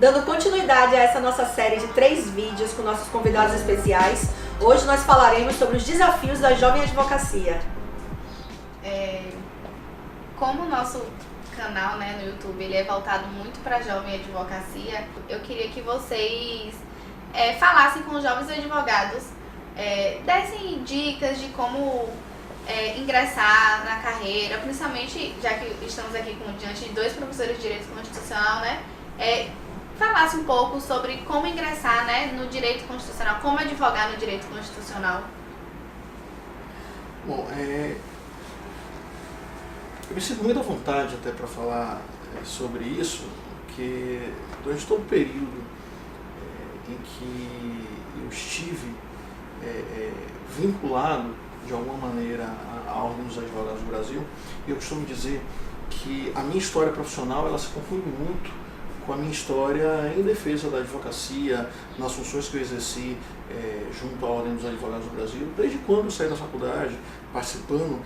Dando continuidade a essa nossa série de 3 vídeos com nossos convidados especiais, hoje nós falaremos sobre os desafios da jovem advocacia. Como o nosso canal, né, no YouTube, ele é voltado muito para a jovem advocacia, eu queria que vocês falassem com os jovens advogados, dessem dicas de como ingressar na carreira, principalmente já que estamos aqui diante de 2 professores de Direito Constitucional, né, falasse um pouco sobre como ingressar, né, no Direito Constitucional, como advogar no Direito Constitucional. Bom, eu me sinto muito à vontade até para falar sobre isso, porque durante todo o período em que eu estive vinculado de alguma maneira à Ordem dos Advogados do Brasil, eu costumo dizer que a minha história profissional ela se confunde muito com a minha história em defesa da advocacia, nas funções que eu exerci junto à Ordem dos Advogados do Brasil, desde quando eu saí da faculdade, participando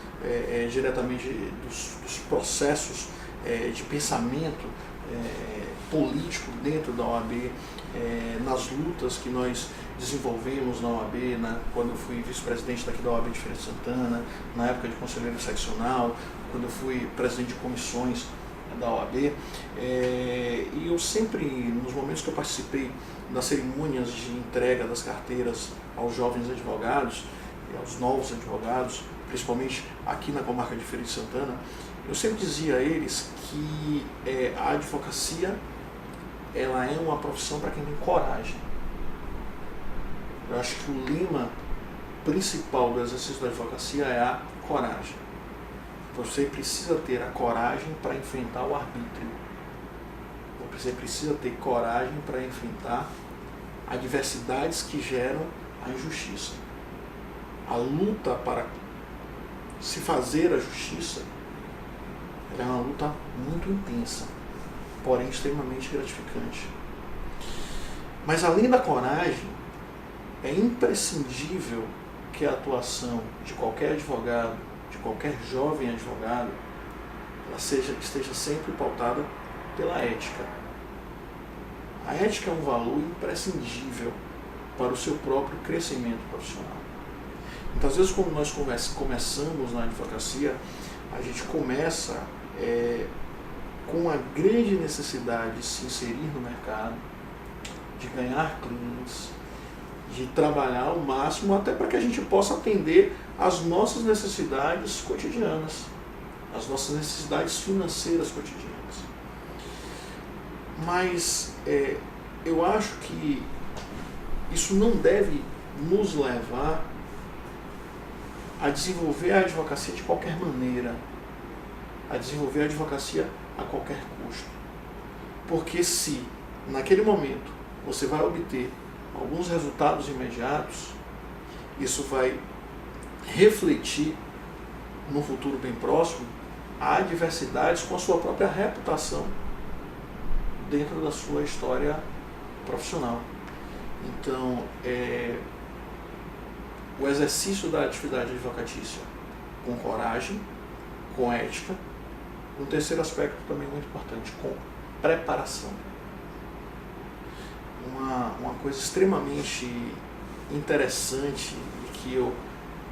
diretamente dos processos de pensamento político dentro da OAB, nas lutas que nós desenvolvemos na OAB, quando eu fui vice-presidente daqui da OAB de Feira de Santana, na época de conselheiro seccional, quando eu fui presidente de comissões da OAB, e eu sempre, nos momentos que eu participei das cerimônias de entrega das carteiras aos jovens advogados, aos novos advogados, principalmente aqui na comarca de Feira de Santana, eu sempre dizia a eles que a advocacia ela é uma profissão para quem tem coragem. Eu acho que o lema principal do exercício da advocacia é a coragem. Você precisa ter a coragem para enfrentar o arbítrio. Você precisa ter coragem para enfrentar adversidades que geram a injustiça. A luta para se fazer a justiça é uma luta muito intensa, porém extremamente gratificante. Mas além da coragem, é imprescindível que a atuação de qualquer advogado, de qualquer jovem advogado, ela esteja sempre pautada pela ética. A ética é um valor imprescindível para o seu próprio crescimento profissional. Então, às vezes, quando nós começamos na advocacia, a gente começa com uma grande necessidade de se inserir no mercado, de ganhar clientes, de trabalhar ao máximo, até para que a gente possa atender às nossas necessidades cotidianas, às nossas necessidades financeiras cotidianas. Mas eu acho que isso não deve nos levar a desenvolver a advocacia de qualquer maneira, a desenvolver a advocacia a qualquer custo. Porque se, naquele momento, você vai obter alguns resultados imediatos, isso vai refletir no futuro bem próximo a adversidades com a sua própria reputação dentro da sua história profissional. Então, o exercício da atividade advocatícia com coragem, com ética, um terceiro aspecto também muito importante, com preparação. Uma coisa extremamente interessante e que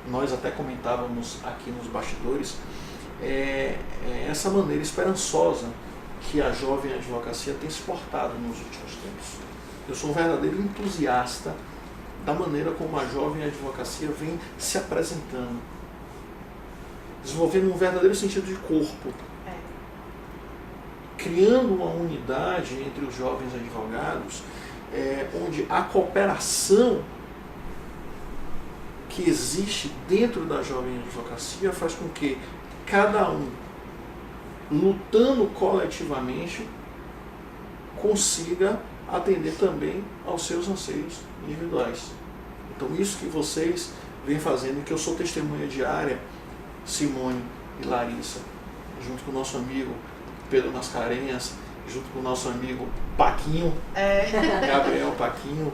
nós até comentávamos aqui nos bastidores é essa maneira esperançosa que a jovem advocacia tem se portado nos últimos tempos. Eu sou um verdadeiro entusiasta da maneira como a jovem advocacia vem se apresentando, desenvolvendo um verdadeiro sentido de corpo, criando uma unidade entre os jovens advogados, onde a cooperação que existe dentro da jovem advocacia faz com que cada um, lutando coletivamente, consiga atender também aos seus anseios individuais. Então isso que vocês vêm fazendo, que eu sou testemunha diária, Simone e Larissa, junto com o nosso amigo Pedro Mascarenhas, junto com o nosso amigo Paquinho, Gabriel Paquinho,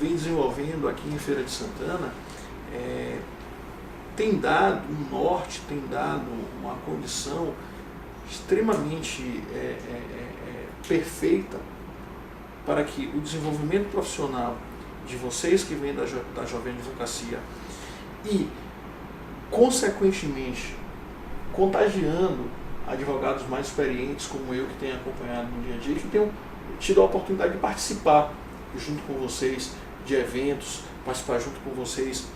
vem desenvolvendo aqui em Feira de Santana, tem dado um norte, tem dado uma condição extremamente perfeita para que o desenvolvimento profissional de vocês que vêm da Jovem Advocacia e, consequentemente, contagiando advogados mais experientes como eu, que tenho acompanhado no dia a dia, que tenham tido a oportunidade de participar junto com vocês de eventos, participar junto com vocês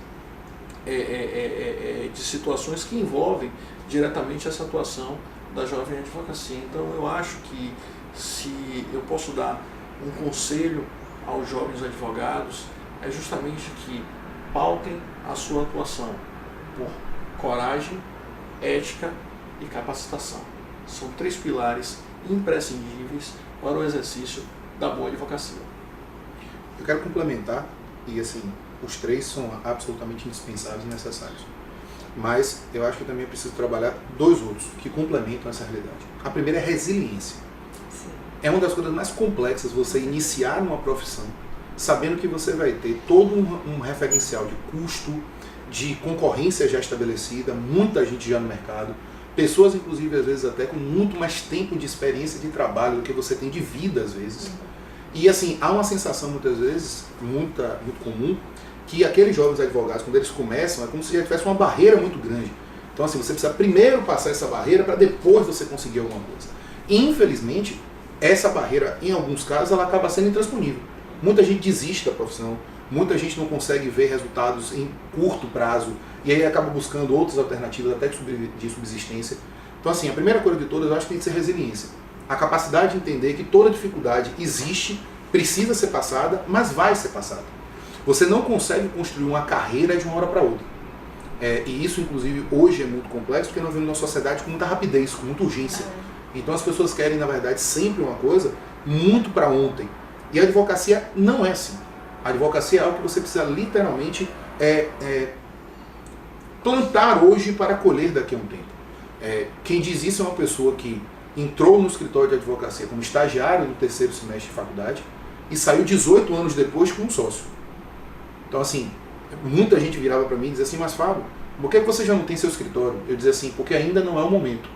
de situações que envolvem diretamente essa atuação da Jovem Advocacia. Então eu acho que, se eu posso dar um conselho aos jovens advogados, é justamente que pautem a sua atuação por coragem, ética e capacitação. São 3 pilares imprescindíveis para o exercício da boa advocacia. Eu quero complementar, e assim, os 3 são absolutamente indispensáveis e necessários. Mas eu acho que também é preciso trabalhar 2 outros que complementam essa realidade. A primeira é resiliência. Sim. É uma das coisas mais complexas você iniciar uma profissão sabendo que você vai ter todo um referencial de custo, de concorrência já estabelecida, muita gente já no mercado, pessoas inclusive às vezes até com muito mais tempo de experiência de trabalho do que você tem de vida às vezes. E assim, há uma sensação muitas vezes, muito comum, que aqueles jovens advogados, quando eles começam, é como se já tivesse uma barreira muito grande. Então assim, você precisa primeiro passar essa barreira para depois você conseguir alguma coisa. E, infelizmente, essa barreira, em alguns casos, ela acaba sendo intransponível. Muita gente desiste da profissão, muita gente não consegue ver resultados em curto prazo, e aí acaba buscando outras alternativas até de subsistência. Então assim, a primeira coisa de todas, eu acho que tem que ser resiliência. A capacidade de entender que toda dificuldade existe, precisa ser passada, mas vai ser passada. Você não consegue construir uma carreira de uma hora para outra. E isso, inclusive, hoje é muito complexo, porque nós vivemos numa sociedade com muita rapidez, com muita urgência. Então as pessoas querem, na verdade, sempre uma coisa muito para ontem. E a advocacia não é assim. A advocacia é algo que você precisa literalmente plantar hoje para colher daqui a um tempo. Quem diz isso é uma pessoa que entrou no escritório de advocacia como estagiário no 3º semestre de faculdade e saiu 18 anos depois como sócio. Então assim, muita gente virava para mim e dizia assim, mas Fábio, por que você já não tem seu escritório? Eu dizia assim, porque ainda não é o momento.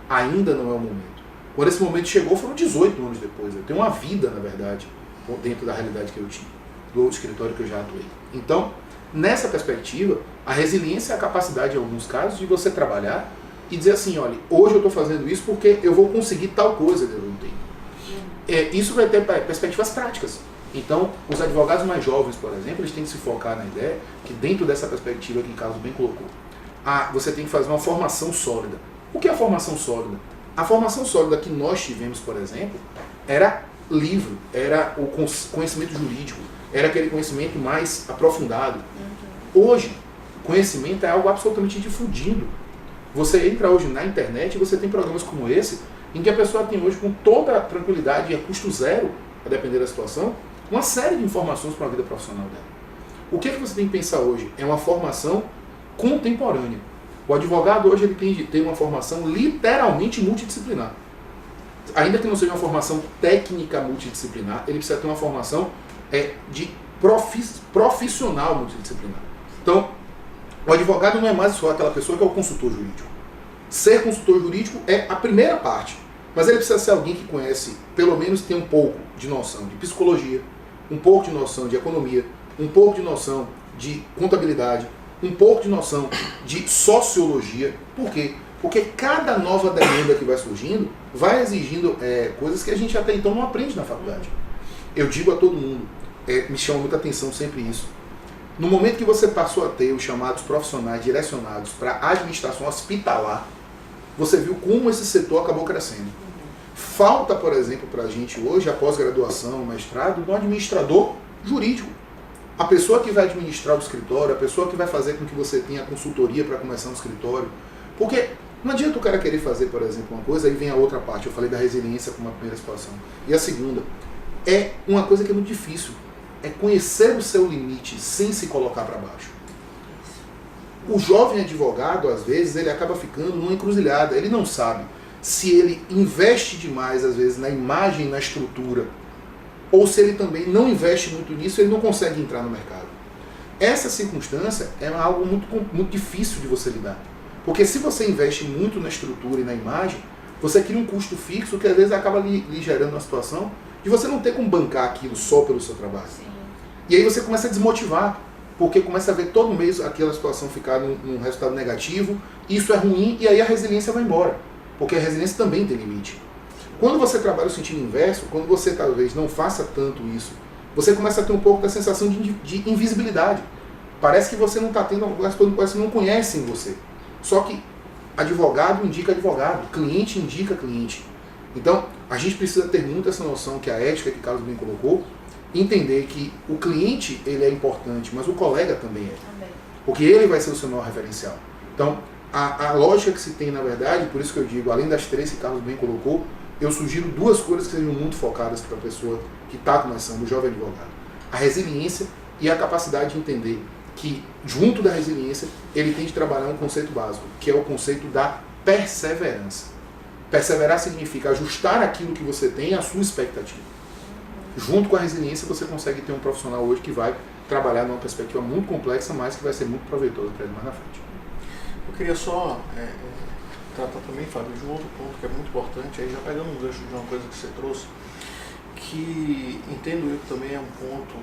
Ainda não é o momento. Quando esse momento chegou, foram 18 anos depois. Eu tenho uma vida, na verdade, dentro da realidade que eu tinha, do escritório que eu já atuei. Então, nessa perspectiva, a resiliência é a capacidade, em alguns casos, de você trabalhar e dizer assim, olha, hoje eu estou fazendo isso porque eu vou conseguir tal coisa dentro do tempo. Isso vai ter perspectivas práticas. Então, os advogados mais jovens, por exemplo, eles têm que se focar na ideia que, dentro dessa perspectiva que o Carlos bem colocou, você tem que fazer uma formação sólida. O que é a formação sólida? A formação sólida que nós tivemos, por exemplo, era livro, era o conhecimento jurídico, era aquele conhecimento mais aprofundado. Hoje, conhecimento é algo absolutamente difundido. Você entra hoje na internet e você tem programas como esse, em que a pessoa tem hoje, com toda a tranquilidade e a custo zero, a depender da situação, uma série de informações para a vida profissional dela. O que você tem que pensar hoje? É uma formação contemporânea. O advogado hoje ele tem de ter uma formação literalmente multidisciplinar. Ainda que não seja uma formação técnica multidisciplinar, ele precisa ter uma formação de profissional multidisciplinar. Então, o advogado não é mais só aquela pessoa que é o consultor jurídico. Ser consultor jurídico é a primeira parte, mas ele precisa ser alguém que conhece, pelo menos tem um pouco de noção de psicologia, um pouco de noção de economia, um pouco de noção de contabilidade, um pouco de noção de sociologia. Por quê? Porque cada nova demanda que vai surgindo vai exigindo coisas que a gente até então não aprende na faculdade. Eu digo a todo mundo, me chama muita atenção sempre isso. No momento que você passou a ter os chamados profissionais direcionados para a administração hospitalar, você viu como esse setor acabou crescendo. Falta, por exemplo, para a gente hoje, a pós-graduação, o mestrado, do administrador jurídico. A pessoa que vai administrar o escritório, a pessoa que vai fazer com que você tenha consultoria para começar um escritório. Porque não adianta o cara querer fazer, por exemplo, uma coisa, aí vem a outra parte. Eu falei da resiliência como a primeira situação. E a segunda, é uma coisa que é muito difícil. É conhecer o seu limite sem se colocar para baixo. O jovem advogado, às vezes, ele acaba ficando numa encruzilhada. Ele não sabe se ele investe demais, às vezes, na imagem, na estrutura, ou se ele também não investe muito nisso, ele não consegue entrar no mercado. Essa circunstância é algo muito difícil de você lidar. Porque se você investe muito na estrutura e na imagem, você cria um custo fixo que às vezes acaba lhe gerando uma situação de você não ter como bancar aquilo só pelo seu trabalho. Sim. E aí você começa a desmotivar, porque começa a ver todo mês aquela situação ficar num resultado negativo, isso é ruim, e aí a resiliência vai embora. Porque a resiliência também tem limite. Quando você trabalha o sentido inverso, quando você talvez não faça tanto isso, você começa a ter um pouco da sensação de invisibilidade. Parece que você não está tendo, as pessoas parece que não conhecem você. Só que advogado indica advogado, cliente indica cliente. Então, a gente precisa ter muito essa noção que a ética que Carlos bem colocou, entender que o cliente ele é importante, mas o colega também é. Porque ele vai ser o seu maior referencial. Então, a lógica que se tem, na verdade, por isso que eu digo, além das 3 que Carlos bem colocou, eu sugiro 2 coisas que sejam muito focadas para a pessoa que está começando, o jovem advogado. A resiliência e a capacidade de entender que, junto da resiliência, ele tem de trabalhar um conceito básico, que é o conceito da perseverança. Perseverar significa ajustar aquilo que você tem à sua expectativa. Junto com a resiliência, você consegue ter um profissional hoje que vai trabalhar numa perspectiva muito complexa, mas que vai ser muito proveitoso para ele mais na frente. Eu queria só tratar também, Fábio, de um outro ponto que é muito importante, aí já pegando um gancho de uma coisa que você trouxe, que entendo eu que também é um ponto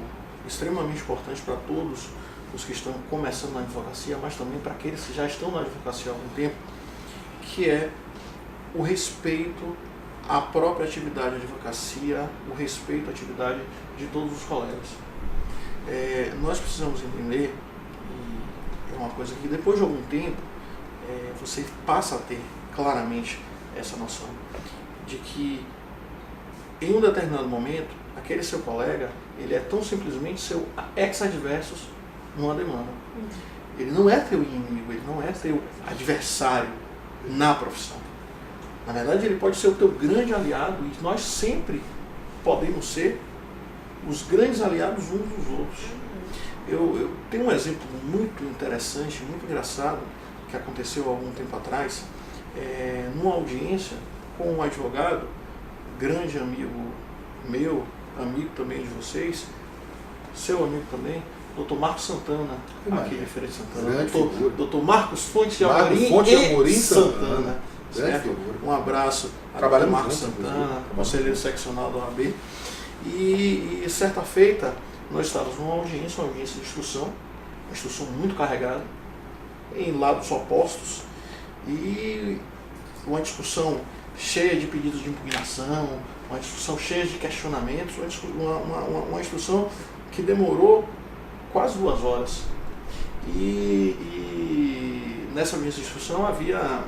extremamente importante para todos os que estão começando na advocacia, mas também para aqueles que já estão na advocacia há algum tempo, que é o respeito à própria atividade de advocacia, o respeito à atividade de todos os colegas. Nós precisamos entender, e é uma coisa que depois de algum tempo, você passa a ter claramente essa noção, de que em um determinado momento, aquele seu colega, ele é tão simplesmente seu ex-adversus numa demanda. Ele não é teu inimigo, ele não é teu adversário na profissão. Na verdade, ele pode ser o teu grande aliado e nós sempre podemos ser os grandes aliados uns dos outros. Eu tenho um exemplo muito interessante, muito engraçado, que aconteceu há algum tempo atrás, numa audiência com um advogado, grande amigo meu, amigo também de vocês, seu amigo também, Dr. Marcos Santana, aqui de Feira de Santana, Dr. Marcos Fonte de Amorim Santana. Um abraço a Dr. Marcos Santana, conselheiro seccional da OAB. E certa feita, nós estávamos numa audiência de instrução, uma instrução muito carregada, em lados opostos, e uma discussão cheia de pedidos de impugnação, uma discussão cheia de questionamentos, uma instrução que demorou quase 2 horas. E nessa audiência de instrução havia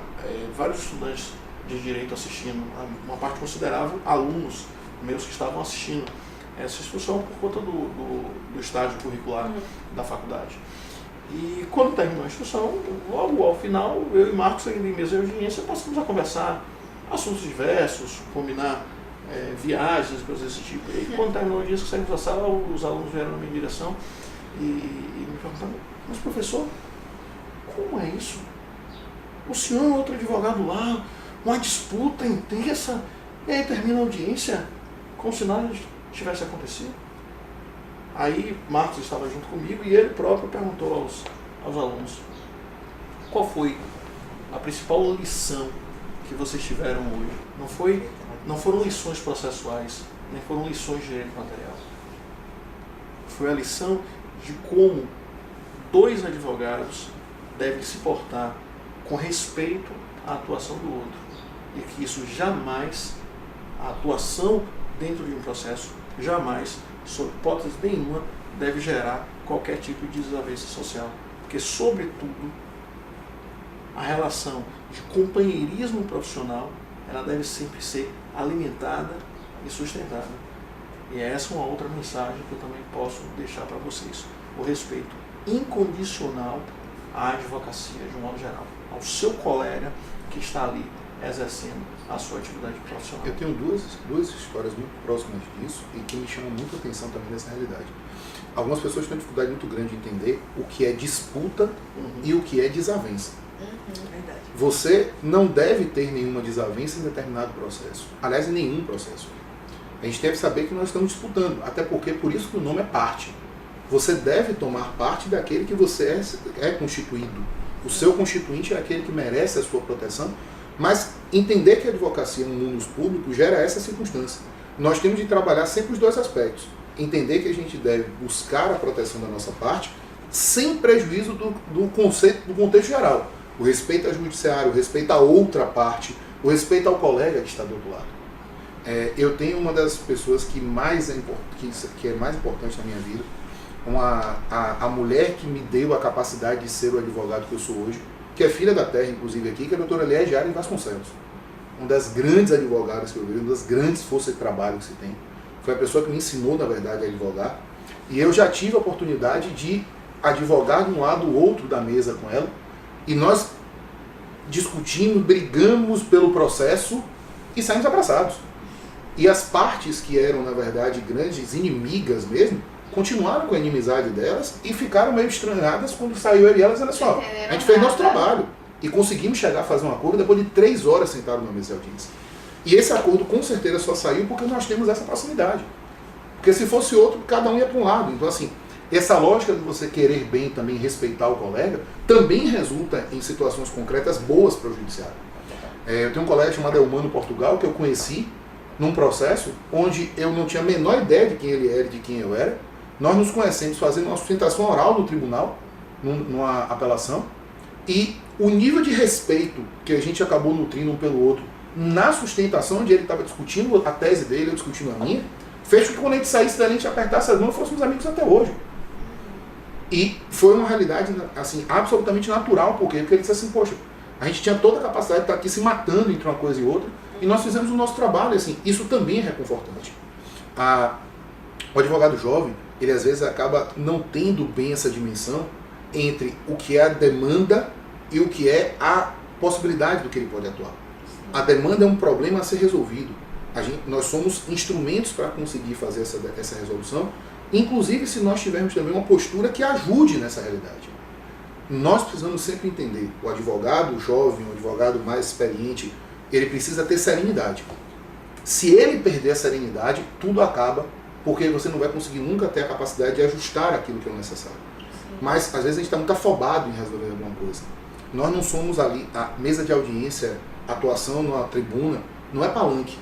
vários estudantes de direito assistindo, uma parte considerável, alunos meus que estavam assistindo essa instrução por conta do estágio curricular da faculdade. E quando terminou a instrução, logo ao final, eu e Marcos, ainda em mesa de audiência, passamos a conversar assuntos diversos, combinar viagens, coisas desse tipo. E quando terminou a audiência, saímos da sala, os alunos vieram na minha direção e me perguntaram: mas professor, como é isso? O senhor e outro advogado lá, uma disputa intensa, e aí termina a audiência como se nada tivesse acontecido. Aí Marcos estava junto comigo e ele próprio perguntou aos alunos: qual foi a principal lição que vocês tiveram hoje? Não foram lições processuais, nem foram lições de direito material. Foi a lição de como 2 advogados devem se portar com respeito à atuação do outro. E que isso jamais, a atuação dentro de um processo, jamais, sob hipótese nenhuma, deve gerar qualquer tipo de desavença social. Porque, sobretudo, a relação de companheirismo profissional, ela deve sempre ser alimentada e sustentada. E essa é uma outra mensagem que eu também posso deixar para vocês. O respeito incondicional à advocacia, de um modo geral, ao seu colega que está ali exercendo a sua atividade profissional. Eu tenho duas histórias muito próximas disso e que me chamam muito a atenção também dessa realidade. Algumas pessoas têm uma dificuldade muito grande de entender o que é disputa e o que é desavença. Verdade. Você não deve ter nenhuma desavença em determinado processo. Aliás, em nenhum processo. A gente deve saber que nós estamos disputando, até porque por isso que o nome é parte. Você deve tomar parte daquele que você é constituído. O seu constituinte é aquele que merece a sua proteção, mas entender que a advocacia no mundo público gera essa circunstância. Nós temos de trabalhar sempre os dois aspectos. Entender que a gente deve buscar a proteção da nossa parte, sem prejuízo do conceito, do contexto geral. O respeito ao judiciário, o respeito à outra parte, o respeito ao colega que está do outro lado. Eu tenho uma das pessoas que é mais importante na minha vida, a mulher que me deu a capacidade de ser o advogado que eu sou hoje, que é filha da terra, inclusive aqui, que é a doutora Liege Vasconcelos. Uma das grandes advogadas que eu vejo, uma das grandes forças de trabalho que se tem. Foi a pessoa que me ensinou, na verdade, a advogar. E eu já tive a oportunidade de advogar de um lado ou outro da mesa com ela. E nós discutimos, brigamos pelo processo e saímos abraçados. E as partes que eram, na verdade, grandes inimigas mesmo, continuaram com a inimizade delas e ficaram meio estranhadas quando saiu eu e elas, olha só, a gente fez nosso trabalho e conseguimos chegar a fazer um acordo depois de 3 horas sentados numa mesa de audiência. E esse acordo com certeza só saiu porque nós temos essa proximidade. Porque se fosse outro, cada um ia para um lado. Então assim, essa lógica de você querer bem também respeitar o colega, também resulta em situações concretas boas para o judiciário. Eu tenho um colega chamado Elmano Portugal, que eu conheci num processo onde eu não tinha a menor ideia de quem ele era e de quem eu era. Nós nos conhecemos fazendo uma sustentação oral no tribunal, numa apelação, e o nível de respeito que a gente acabou nutrindo um pelo outro na sustentação, onde ele estava discutindo a tese dele, eu discutindo a minha, fez com que quando a gente saísse dali, a gente apertasse as mãos e fôssemos amigos até hoje. E foi uma realidade assim, absolutamente natural, porque ele disse assim, poxa, a gente tinha toda a capacidade de estar aqui se matando entre uma coisa e outra, e nós fizemos o nosso trabalho, assim, isso também é reconfortante. O advogado jovem, ele às vezes acaba não tendo bem essa dimensão entre o que é a demanda e o que é a possibilidade do que ele pode atuar. A demanda é um problema a ser resolvido. Nós somos instrumentos para conseguir fazer essa resolução, inclusive se nós tivermos também uma postura que ajude nessa realidade. Nós precisamos sempre entender, o advogado jovem, o advogado mais experiente, ele precisa ter serenidade. Se ele perder a serenidade, tudo acaba, porque você não vai conseguir nunca ter a capacidade de ajustar aquilo que é necessário. Mas às vezes a gente está muito afobado em resolver alguma coisa. Nós não somos ali, a mesa de audiência, atuação na tribuna, não é palanque.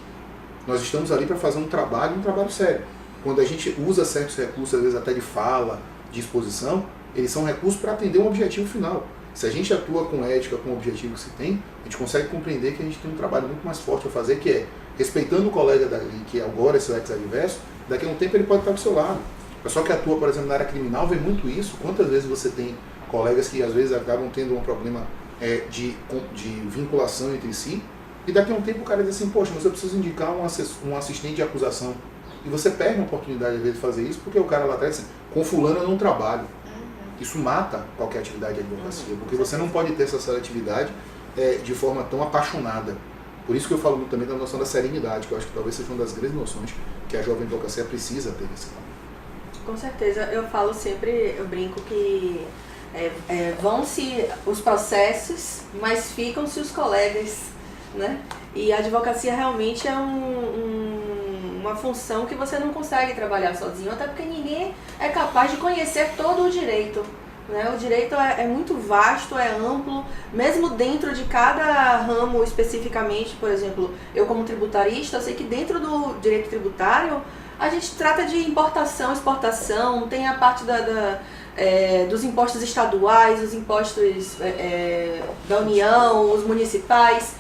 Nós estamos ali para fazer um trabalho sério. Quando a gente usa certos recursos, às vezes até de fala, de exposição, eles são recursos para atender um objetivo final. Se a gente atua com ética, com o objetivo que se tem, a gente consegue compreender que a gente tem um trabalho muito mais forte a fazer, que é, respeitando o colega dali, que agora é seu ex-adverso, daqui a um tempo ele pode estar do seu lado. O pessoal que atua, por exemplo, na área criminal vê muito isso. Quantas vezes você tem colegas que às vezes acabam tendo um problema de vinculação entre si, e daqui a um tempo o cara diz assim, poxa, mas eu preciso indicar um assistente de acusação. E você perde a oportunidade, às vezes, de fazer isso, porque o cara lá atrás diz assim, com fulano eu não trabalho. Isso mata qualquer atividade de advocacia, porque você não pode ter essa seletividade de forma tão apaixonada. Por isso que eu falo muito também da noção da serenidade, que eu acho que talvez seja uma das grandes noções que a jovem advocacia precisa ter nesse campo. Com certeza, eu falo sempre, eu brinco que vão-se os processos, mas ficam-se os colegas, né? E a advocacia realmente é uma função que você não consegue trabalhar sozinho, até porque ninguém é capaz de conhecer todo o direito, né? O direito é muito vasto, é amplo, mesmo dentro de cada ramo especificamente. Por exemplo, eu como tributarista, eu sei que dentro do direito tributário a gente trata de importação, exportação, tem a parte dos impostos estaduais, os impostos da União, os municipais,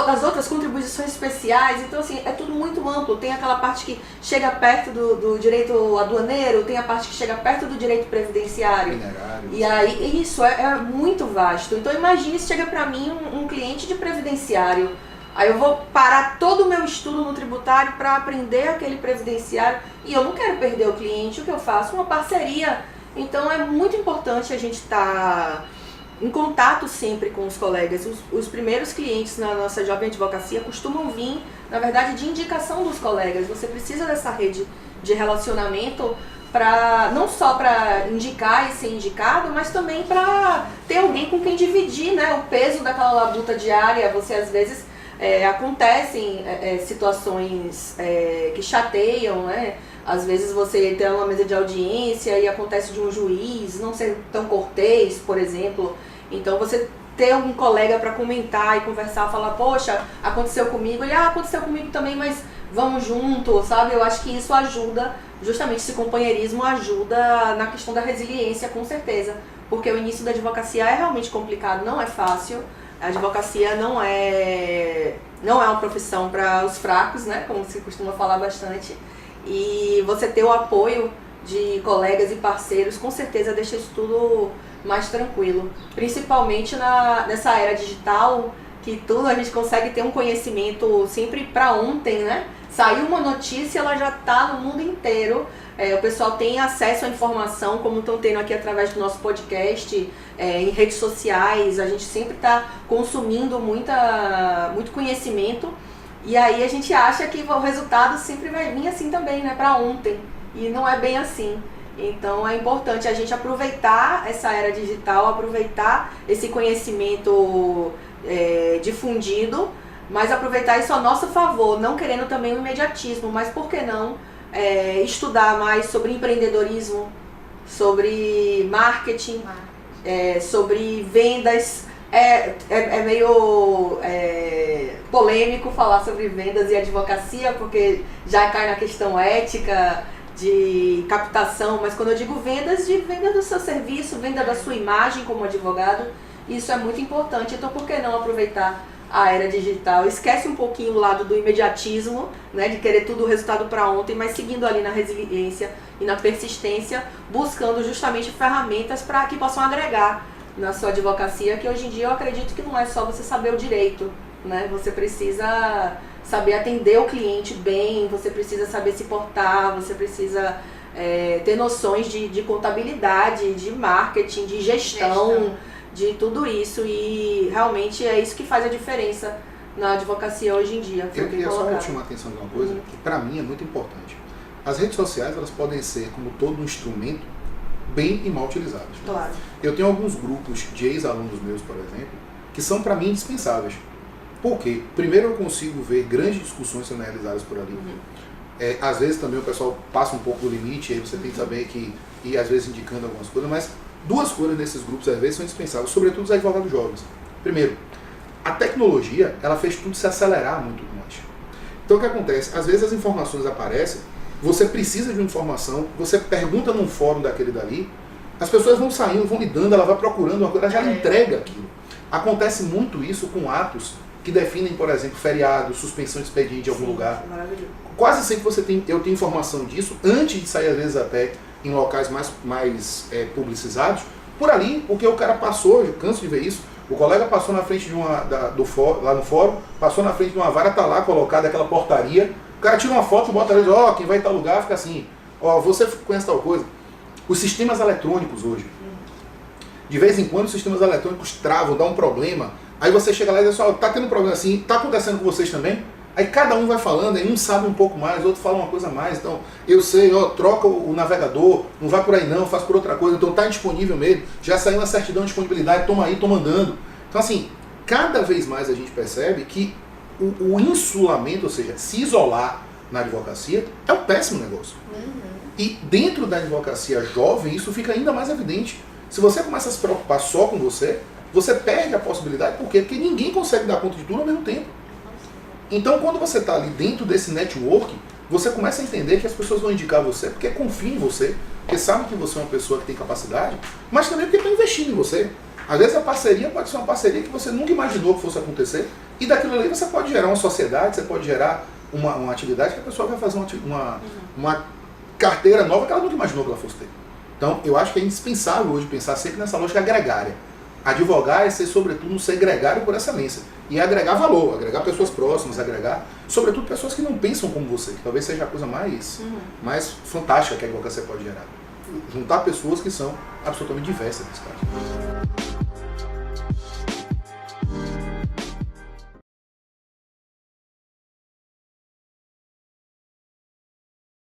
as outras contribuições especiais. Então assim, é tudo muito amplo. Tem aquela parte que chega perto do direito aduaneiro, tem a parte que chega perto do direito previdenciário. Minerário. E aí isso é muito vasto. Então imagine se chega para mim um cliente de previdenciário. Aí eu vou parar todo o meu estudo no tributário para aprender aquele previdenciário e eu não quero perder o cliente. O que eu faço? Uma parceria. Então é muito importante a gente estar em contato sempre com os colegas. Os primeiros clientes na nossa Jovem Advocacia costumam vir, na verdade, de indicação dos colegas. Você precisa dessa rede de relacionamento não só para indicar e ser indicado, mas também para ter alguém com quem dividir, né, o peso daquela labuta diária. Você às vezes acontecem situações que chateiam, né? Às vezes você tem uma mesa de audiência e acontece de um juiz não ser tão cortês, por exemplo. Então você ter um colega para comentar e conversar, falar, poxa, aconteceu comigo, ele, aconteceu comigo também, mas vamos junto, sabe? Eu acho que isso ajuda, justamente esse companheirismo ajuda na questão da resiliência, com certeza. Porque o início da advocacia é realmente complicado, não é fácil. A advocacia não é uma profissão para os fracos, né? Como se costuma falar bastante. E você ter o apoio de colegas e parceiros, com certeza deixa isso tudo mais tranquilo. Principalmente nessa era digital, que tudo a gente consegue ter um conhecimento sempre para ontem, né? Saiu uma notícia, ela já está no mundo inteiro. O pessoal tem acesso à informação, como estão tendo aqui através do nosso podcast, em redes sociais. A gente sempre está consumindo muito conhecimento. E aí a gente acha que o resultado sempre vai vir assim também, né, para ontem. E não é bem assim. Então é importante a gente aproveitar essa era digital, aproveitar esse conhecimento difundido, mas aproveitar isso a nosso favor, não querendo também o imediatismo, mas por que não estudar mais sobre empreendedorismo, sobre marketing, sobre vendas. É meio polêmico falar sobre vendas e advocacia, porque já cai na questão ética, de captação, mas quando eu digo vendas, de venda do seu serviço, venda da sua imagem como advogado, isso é muito importante. Então por que não aproveitar a era digital? Esquece um pouquinho o lado do imediatismo, né, de querer tudo o resultado para ontem, mas seguindo ali na resiliência e na persistência, buscando justamente ferramentas para que possam agregar na sua advocacia, que hoje em dia eu acredito que não é só você saber o direito, né? Você precisa saber atender o cliente bem, você precisa saber se portar, você precisa ter noções de contabilidade, de marketing, de gestão, de tudo isso, e realmente é isso que faz a diferença na advocacia hoje em dia. Eu queria só chamar a atenção de uma coisa que para mim é muito importante. As redes sociais, elas podem ser, como todo um instrumento, bem e mal utilizadas. Claro. Eu tenho alguns grupos de ex-alunos meus, por exemplo, que são para mim indispensáveis. Por quê? Primeiro eu consigo ver grandes discussões sendo realizadas por ali. Às vezes também o pessoal passa um pouco do limite, aí você tem que saber que ir às vezes indicando algumas coisas, mas duas coisas nesses grupos às vezes são indispensáveis, sobretudo os advogados jovens. Primeiro, a tecnologia, ela fez tudo se acelerar muito mais. Então o que acontece? Às vezes as informações aparecem, você precisa de uma informação, você pergunta num fórum daquele dali, as pessoas vão saindo, vão lidando, ela vai procurando uma coisa, ela já entrega aquilo. Acontece muito isso com atos que definem, por exemplo, feriado, suspensão de expediente em algum lugar. Maravilhoso. Quase sempre eu tenho informação disso antes de sair, às vezes até em locais mais publicizados, por ali, porque o cara passou, eu canso de ver isso, o colega passou na frente de lá no fórum, passou na frente de uma vara, tá lá colocada aquela portaria, o cara tira uma foto, bota ali, quem vai em tal lugar, fica assim, você conhece tal coisa. Os sistemas eletrônicos hoje, de vez em quando os sistemas eletrônicos travam, dá um problema, aí você chega lá e diz assim, tá tendo um problema assim, tá acontecendo com vocês também? Aí cada um vai falando, aí um sabe um pouco mais, outro fala uma coisa a mais, então eu sei, troca o navegador, não vai por aí não, faz por outra coisa, então tá indisponível mesmo, já saiu uma certidão de disponibilidade, toma aí, tô mandando. Então assim, cada vez mais a gente percebe que o insulamento, ou seja, se isolar na advocacia, é um péssimo negócio. E dentro da advocacia jovem, isso fica ainda mais evidente. Se você começa a se preocupar só com você perde a possibilidade, por quê? Porque ninguém consegue dar conta de tudo ao mesmo tempo. Então, quando você está ali dentro desse network, você começa a entender que as pessoas vão indicar você porque confiam em você, porque sabem que você é uma pessoa que tem capacidade, mas também porque estão investindo em você. Às vezes a parceria pode ser uma parceria que você nunca imaginou que fosse acontecer, e daquilo ali você pode gerar uma sociedade, você pode gerar uma atividade que a pessoa vai fazer uma carteira nova que ela nunca imaginou que ela fosse ter. Então, eu acho que é indispensável hoje pensar sempre nessa lógica gregária. Advogar é ser, sobretudo, um ser gregário por excelência. E agregar valor, agregar pessoas próximas, agregar, sobretudo, pessoas que não pensam como você, que talvez seja a coisa mais fantástica que a advocacia pode gerar. Juntar pessoas que são absolutamente diversas nesse caso.